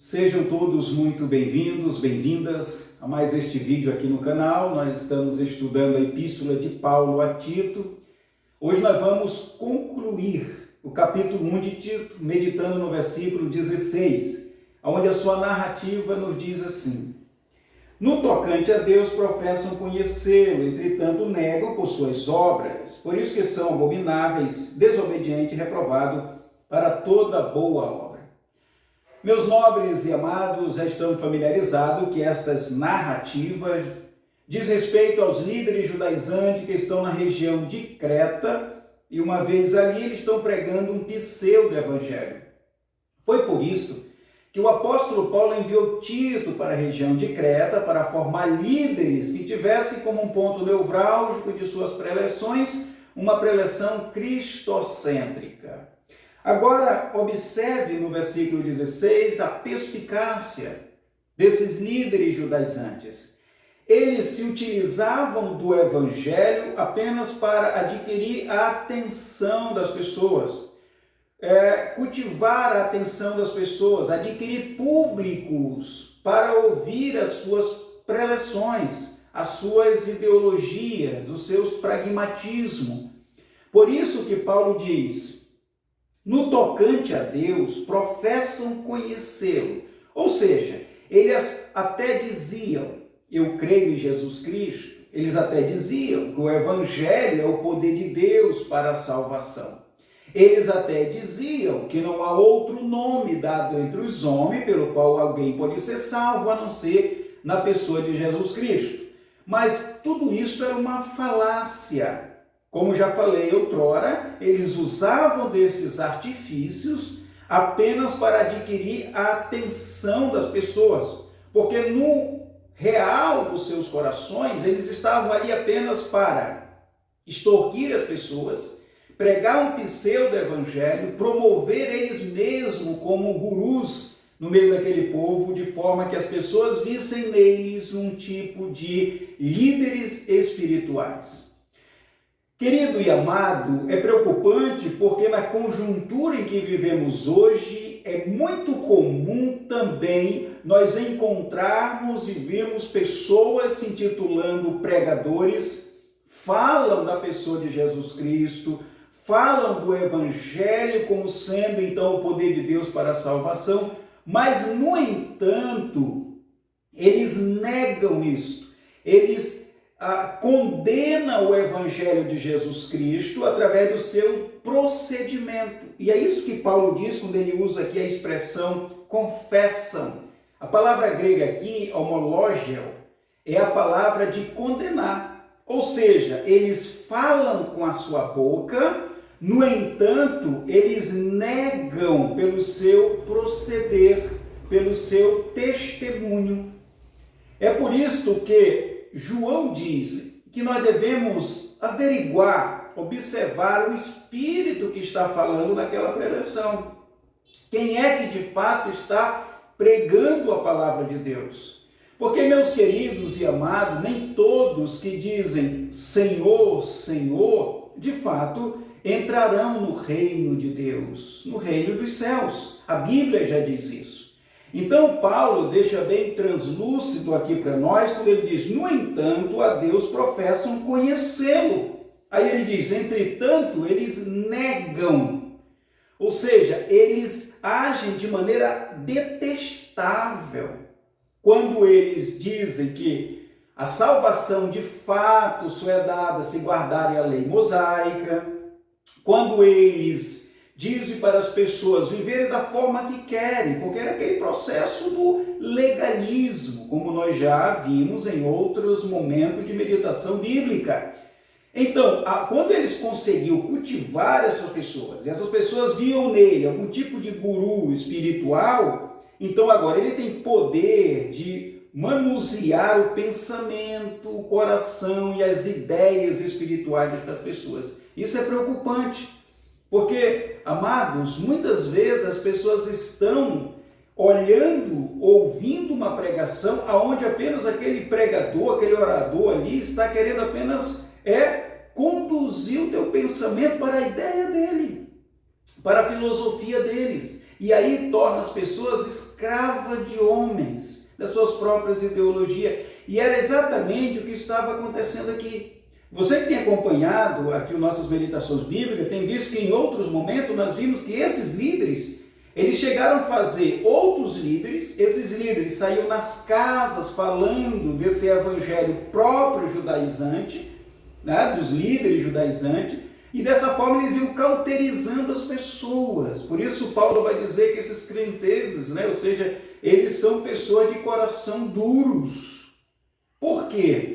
Sejam todos muito bem-vindos, bem-vindas a mais este vídeo aqui no canal. Nós estamos estudando a Epístola de Paulo a Tito. Hoje nós vamos concluir o capítulo 1 de Tito, meditando no versículo 16, onde a sua narrativa nos diz assim: no tocante a Deus professam conhecê-lo, entretanto negam por suas obras, por isso que são abomináveis, desobedientes e reprovados para toda boa obra. Meus nobres e amados já estão familiarizados que estas narrativas diz respeito aos líderes judaizantes que estão na região de Creta, e uma vez ali eles estão pregando um pseudo-evangelho. Foi por isso que o apóstolo Paulo enviou Tito para a região de Creta para formar líderes que tivessem como um ponto nevrálgico de suas preleções uma preleção cristocêntrica. Agora, observe no versículo 16 a perspicácia desses líderes judaizantes. Eles se utilizavam do evangelho apenas para adquirir a atenção das pessoas, cultivar a atenção das pessoas, adquirir públicos para ouvir as suas preleções, as suas ideologias, os seus pragmatismos. Por isso que Paulo diz: no tocante a Deus, professam conhecê-lo. Ou seja, eles até diziam: eu creio em Jesus Cristo. Eles até diziam que o Evangelho é o poder de Deus para a salvação. Eles até diziam que não há outro nome dado entre os homens pelo qual alguém pode ser salvo, a não ser na pessoa de Jesus Cristo. Mas tudo isso era uma falácia. Como já falei outrora, eles usavam destes artifícios apenas para adquirir a atenção das pessoas, porque no real dos seus corações, eles estavam ali apenas para extorquir as pessoas, pregar um pseudo-evangelho, promover eles mesmos como gurus no meio daquele povo, de forma que as pessoas vissem neles um tipo de líderes espirituais. Querido e amado, é preocupante porque na conjuntura em que vivemos hoje é muito comum também nós encontrarmos e vermos pessoas se intitulando pregadores, falam da pessoa de Jesus Cristo, falam do Evangelho como sendo então o poder de Deus para a salvação, mas no entanto eles negam isto, eles condena o Evangelho de Jesus Cristo através do seu procedimento. E é isso que Paulo diz quando ele usa aqui a expressão confessam. A palavra grega aqui, homologeo, é a palavra de condenar. Ou seja, eles falam com a sua boca, no entanto, eles negam pelo seu proceder, pelo seu testemunho. É por isso que João diz que nós devemos averiguar, observar o espírito que está falando naquela preleção. Quem é que de fato está pregando a palavra de Deus? Porque, meus queridos e amados, nem todos que dizem Senhor, Senhor, de fato entrarão no reino de Deus, no reino dos céus. A Bíblia já diz isso. Então, Paulo deixa bem translúcido aqui para nós, quando ele diz: no entanto, a Deus professam conhecê-lo. Aí ele diz: entretanto, eles negam. Ou seja, eles agem de maneira detestável. Quando eles dizem que a salvação de fato só é dada se guardarem a lei mosaica, quando eles dizem para as pessoas viverem da forma que querem, porque era aquele processo do legalismo, como nós já vimos em outros momentos de meditação bíblica. Então, quando eles conseguiam cultivar essas pessoas, e essas pessoas viam nele algum tipo de guru espiritual, então agora ele tem poder de manusear o pensamento, o coração e as ideias espirituais das pessoas. Isso é preocupante. Porque, amados, muitas vezes as pessoas estão olhando, ouvindo uma pregação onde apenas aquele pregador, aquele orador ali está querendo apenas conduzir o teu pensamento para a ideia dele, para a filosofia deles. e aí torna as pessoas escravas de homens, das suas próprias ideologias. E era exatamente o que estava acontecendo aqui. Você que tem acompanhado aqui as nossas meditações bíblicas, tem visto que em outros momentos nós vimos que esses líderes, eles chegaram a fazer outros líderes, esses líderes saíam nas casas falando desse evangelho próprio judaizante, né, dos líderes judaizantes, e dessa forma eles iam cauterizando as pessoas. Por isso Paulo vai dizer que esses crentezes, né, ou seja, eles são pessoas de coração duros. Por quê?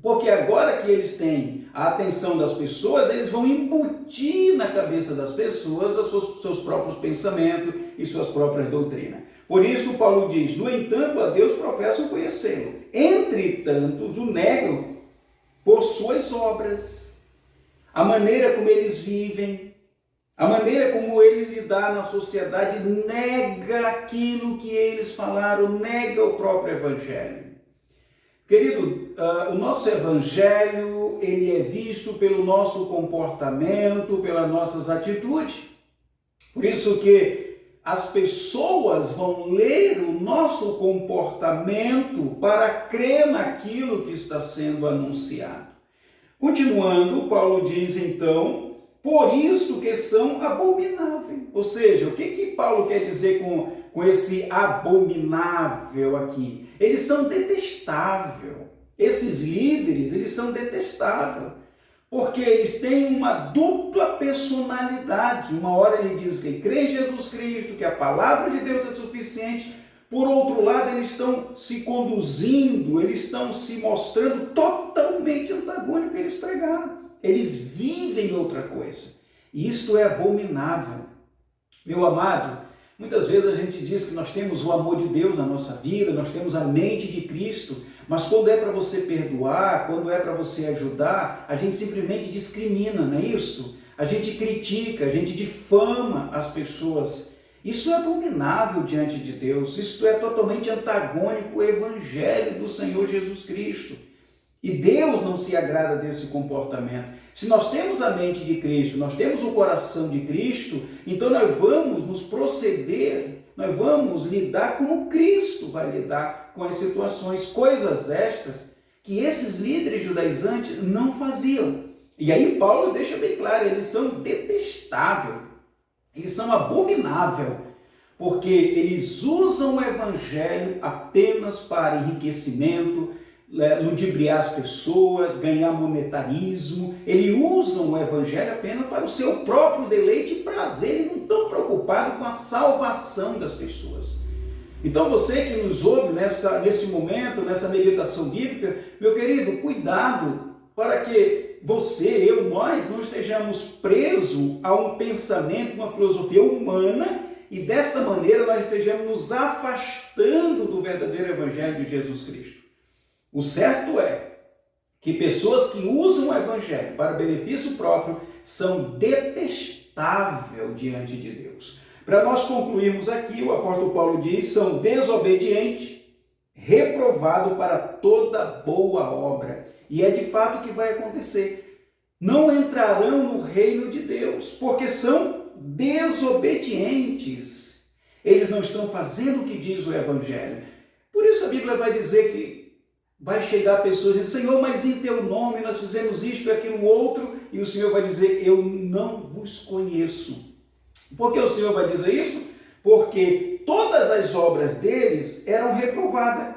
Porque agora que eles têm a atenção das pessoas, eles vão embutir na cabeça das pessoas os seus próprios pensamentos e suas próprias doutrinas. Por isso Paulo diz, no entanto, a Deus professam conhecê-lo. Entretanto, o negam por suas obras, a maneira como eles vivem, a maneira como ele lidar na sociedade, nega aquilo que eles falaram, nega o próprio evangelho. Querido, o nosso evangelho, ele é visto pelo nosso comportamento, pelas nossas atitudes. Por isso que as pessoas vão ler o nosso comportamento para crer naquilo que está sendo anunciado. Continuando, Paulo diz então, por isso que são abomináveis. Ou seja, o que Paulo quer dizer com esse abominável aqui? Eles são detestáveis. Esses líderes, eles são detestáveis, porque eles têm uma dupla personalidade. Uma hora ele diz que crê em Jesus Cristo, que a palavra de Deus é suficiente. Por outro lado, eles estão se conduzindo, eles estão se mostrando totalmente antagônicos que eles pregaram. Eles vivem outra coisa. E isto é abominável. Meu amado, muitas vezes a gente diz que nós temos o amor de Deus na nossa vida, nós temos a mente de Cristo, mas quando é para você perdoar, quando é para você ajudar, a gente simplesmente discrimina, não é isso? A gente critica, a gente difama as pessoas. Isso é abominável diante de Deus, isso é totalmente antagônico ao Evangelho do Senhor Jesus Cristo. E Deus não se agrada desse comportamento. Se nós temos a mente de Cristo, nós temos o coração de Cristo, então nós vamos nos proceder, nós vamos lidar como Cristo vai lidar com as situações, coisas estas que esses líderes judaizantes não faziam. E aí Paulo deixa bem claro, eles são detestáveis. Eles são abomináveis, porque eles usam o evangelho apenas para enriquecimento, ludibriar as pessoas, ganhar monetarismo. Eles usam o evangelho apenas para o seu próprio deleite e prazer. Eles não estão preocupados com a salvação das pessoas. Então você que nos ouve nesse momento, nessa meditação bíblica, meu querido, cuidado para que você, nós não estejamos presos a um pensamento, uma filosofia humana e desta maneira nós estejamos nos afastando do verdadeiro evangelho de Jesus Cristo. O certo é que pessoas que usam o evangelho para benefício próprio são detestáveis diante de Deus. Para nós concluirmos aqui, o apóstolo Paulo diz, são desobedientes, reprovados para toda boa obra. E é de fato o que vai acontecer. Não entrarão no reino de Deus, porque são desobedientes. Eles não estão fazendo o que diz o Evangelho. Por isso a Bíblia vai dizer que vai chegar pessoas dizendo, Senhor, mas em teu nome nós fizemos isto e aquilo outro, e o Senhor vai dizer, eu não vos conheço. Por que o Senhor vai dizer isso? Porque todas as obras deles eram reprovadas,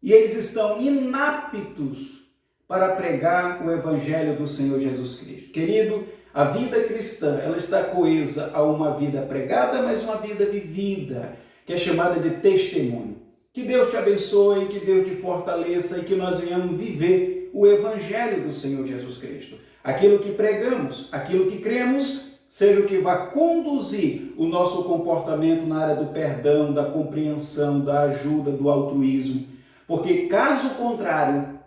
e eles estão inaptos para pregar o Evangelho do Senhor Jesus Cristo. Querido, a vida cristã, ela está coesa a uma vida pregada, mas uma vida vivida, que é chamada de testemunho. Que Deus te abençoe, que Deus te fortaleça e que nós venhamos viver o Evangelho do Senhor Jesus Cristo. Aquilo que pregamos, aquilo que cremos, seja o que vá conduzir o nosso comportamento na área do perdão, da compreensão, da ajuda, do altruísmo. Porque caso contrário,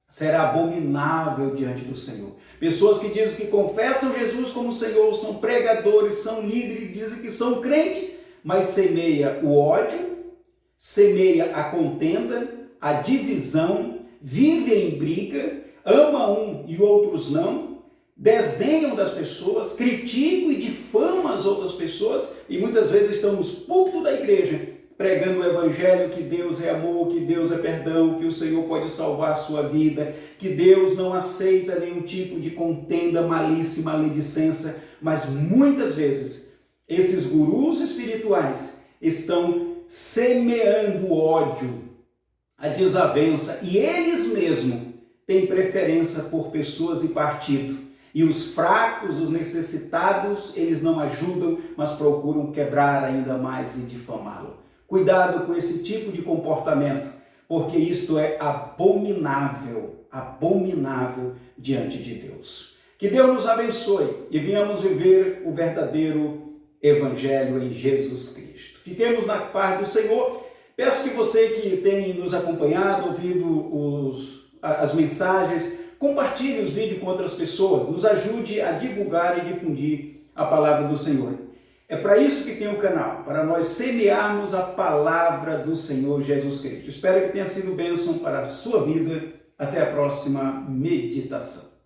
será abominável diante do Senhor. Pessoas que dizem que confessam Jesus como Senhor, são pregadores, são líderes, dizem que são crentes, mas semeia o ódio, semeia a contenda, a divisão, vive em briga, ama um e outros não, desdenham das pessoas, criticam e difamam as outras pessoas e muitas vezes estão nos púlpitos da igreja pregando o evangelho, que Deus é amor, que Deus é perdão, que o Senhor pode salvar a sua vida, que Deus não aceita nenhum tipo de contenda, malícia e maledicência, mas muitas vezes esses gurus espirituais estão semeando ódio, a desavença, e eles mesmos têm preferência por pessoas e partido. E os fracos, os necessitados, eles não ajudam, mas procuram quebrar ainda mais e difamá-lo. Cuidado com esse tipo de comportamento, porque isto é abominável, abominável diante de Deus. Que Deus nos abençoe e venhamos viver o verdadeiro Evangelho em Jesus Cristo. Fiquemos na paz do Senhor. Peço que você que tem nos acompanhado, ouvido as mensagens, compartilhe os vídeos com outras pessoas, nos ajude a divulgar e difundir a palavra do Senhor. É para isso que tem o canal, para nós semearmos a palavra do Senhor Jesus Cristo. Espero que tenha sido bênção para a sua vida. Até a próxima meditação.